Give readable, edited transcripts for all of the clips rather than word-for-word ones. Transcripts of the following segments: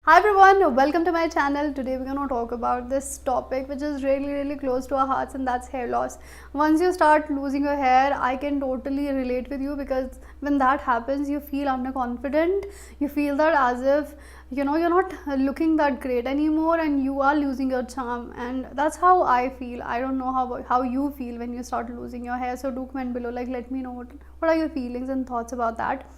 Hi everyone, welcome to my channel. Today we're going to talk about this topic which is really close to our hearts, and that's hair loss. Once you start losing your hair, I can totally relate with you, because when that happens you feel underconfident. You feel that as if you're not looking that great anymore and you are losing your charm, and that's how I feel. I don't know how you feel when you start losing your hair, so do comment below, like let me know what are your feelings and thoughts about that.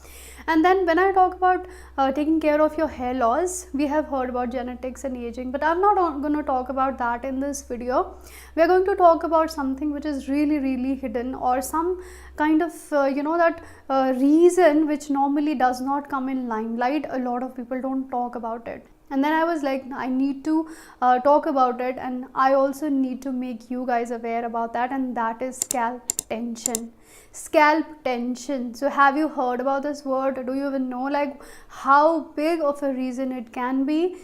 And then when I talk about taking care of your hair loss, we have heard about genetics and aging, but I'm not going to talk about that in this video. We're going to talk about something which is really hidden, or some kind of that reason which normally does not come in limelight. A lot of people don't talk about it. And then I was like, I need to talk about it, and I also need to make you guys aware about that, and that is scalp tension. Scalp tension. So have you heard about this word? Do you even know like how big of a reason it can be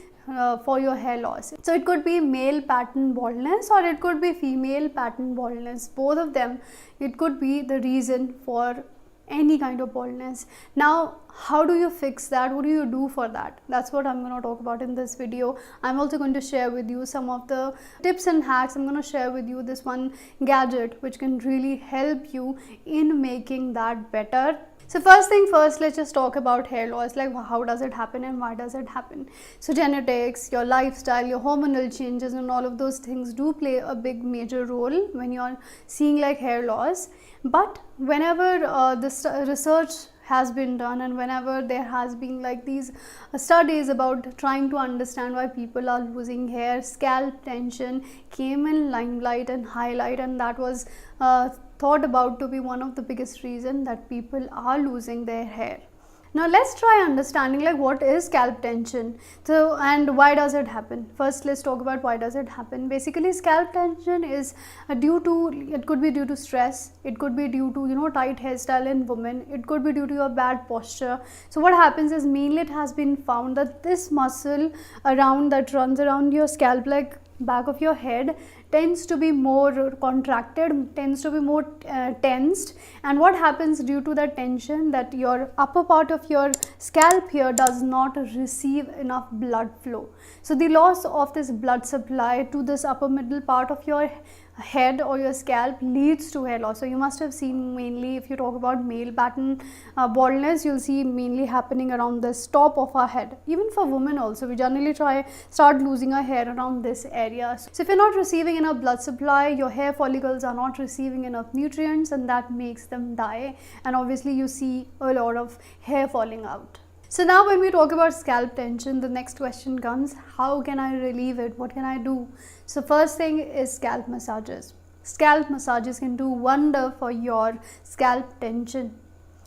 for your hair loss? So it could be male pattern baldness, or it could be female pattern baldness. Both of them, it could be the reason for any kind of baldness. Now, how do you fix that? What do you do for that? That's what I'm going to talk about in this video. I'm also going to share with you some of the tips and hacks. I'm going to share with you this one gadget which can really help you in making that better. So first thing first, let's just talk about hair loss, like how does it happen and why does it happen. So genetics, your lifestyle, your hormonal changes, and all of those things do play a big major role when you're seeing like hair loss. But whenever this research has been done, and whenever there has been like these studies about trying to understand why people are losing hair, scalp tension came in limelight and highlight, and that was thought about to be one of the biggest reason that people are losing their hair. Now let's try understanding like what is scalp tension, so and why does it happen. First, let's talk about why does it happen. Basically, scalp tension is it could be due to stress, it could be due to tight hairstyle in women, it could be due to your bad posture. So what happens is, mainly it has been found that this muscle around that runs around your scalp, like back of your head, tends to be more contracted, tends to be more tensed. And what happens due to that tension, that your upper part of your scalp here does not receive enough blood flow. So the loss of this blood supply to this upper middle part of your head or your scalp leads to hair loss. So you must have seen, mainly if you talk about male pattern baldness, you'll see mainly happening around this top of our head. Even for women also, we generally start losing our hair around this area. So if you're not receiving enough blood supply, your hair follicles are not receiving enough nutrients, and that makes them die, and obviously you see a lot of hair falling out. So now when we talk about scalp tension, the next question comes, how can I relieve it? What can I do? So first thing is scalp massages. Scalp massages can do wonder for your scalp tension.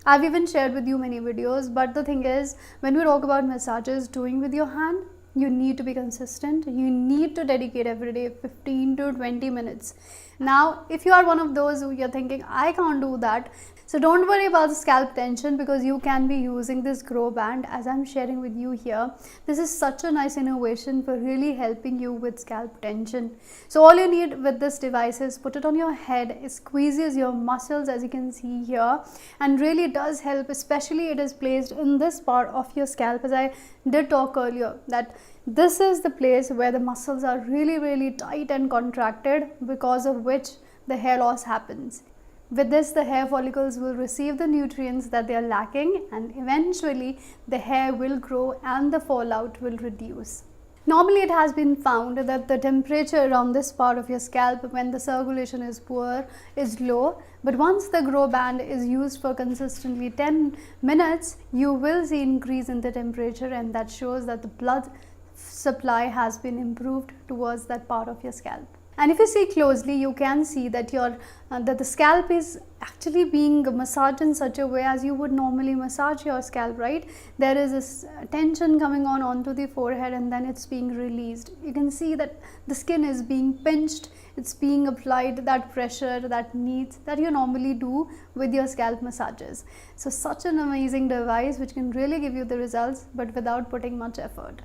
I've even shared with you many videos, but the thing is, when we talk about massages doing with your hand, you need to be consistent. You need to dedicate every day 15 to 20 minutes. Now, if you are one of those who you're thinking, I can't do that, so don't worry about the scalp tension, because you can be using this GrowBand as I'm sharing with you here. This is such a nice innovation for really helping you with scalp tension. So all you need with this device is put it on your head. It squeezes your muscles, as you can see here, and really does help, especially it is placed in this part of your scalp, as I did talk earlier, that this is the place where the muscles are really tight and contracted, because of which the hair loss happens. With this, the hair follicles will receive the nutrients that they are lacking, and eventually the hair will grow and the fallout will reduce. Normally it has been found that the temperature around this part of your scalp, when the circulation is poor, is low, but once the GrowBand is used for consistently 10 minutes, you will see increase in the temperature, and that shows that the blood supply has been improved towards that part of your scalp. And if you see closely, you can see that that the scalp is actually being massaged in such a way as you would normally massage your scalp, right? There is this tension coming onto the forehead, and then it's being released. You can see that the skin is being pinched, it's being applied that pressure, that needs that you normally do with your scalp massages. So such an amazing device which can really give you the results, but without putting much effort,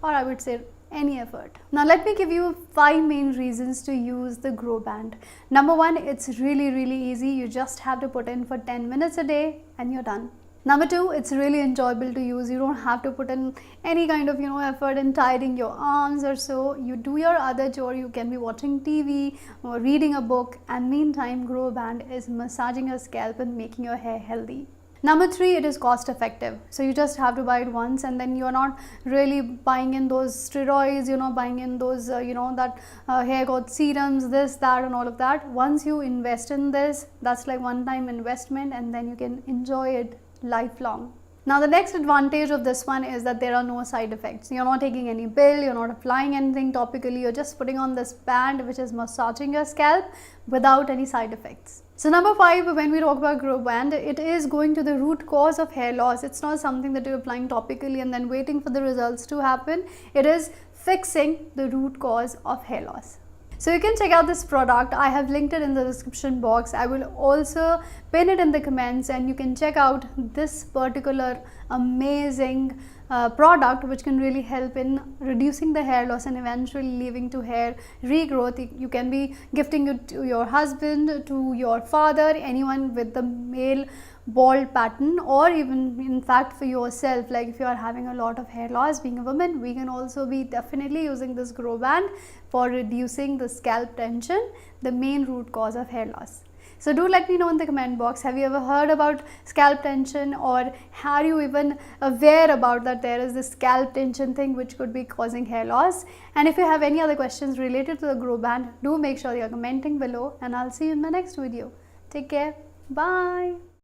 or I would say any effort. Now let me give you 5 main reasons to use the GrowBand. Number 1, it's really easy. You just have to put in for 10 minutes a day and you're done. Number two, it's really enjoyable to use. You don't have to put in any kind of effort in tidying your arms or so. You do your other chore. You can be watching TV or reading a book, and meantime GrowBand is massaging your scalp and making your hair healthy. Number three, it is cost effective. So you just have to buy it once, and then you're not really buying in those steroids, buying in those, hair growth serums, this, that, and all of that. Once you invest in this, that's like one-time investment, and then you can enjoy it lifelong. Now the next advantage of this one is that there are no side effects. You're not taking any pill, you're not applying anything topically, you're just putting on this band which is massaging your scalp without any side effects. So number five, when we talk about GrowBand, it is going to the root cause of hair loss. It's not something that you're applying topically and then waiting for the results to happen. It is fixing the root cause of hair loss. So you can check out this product. I have linked it in the description box. I will also pin it in the comments, and you can check out this particular amazing product which can really help in reducing the hair loss and eventually leading to hair regrowth. You can be gifting it to your husband, to your father, anyone with the male bald pattern, or even in fact for yourself. Like if you are having a lot of hair loss, being a woman, we can also be definitely using this GrowBand for reducing the scalp tension, the main root cause of hair loss. So do let me know in the comment box, have you ever heard about scalp tension, or are you even aware about that there is this scalp tension thing which could be causing hair loss? And if you have any other questions related to the GrowBand, do make sure you are commenting below, and I'll see you in my next video. Take care. Bye.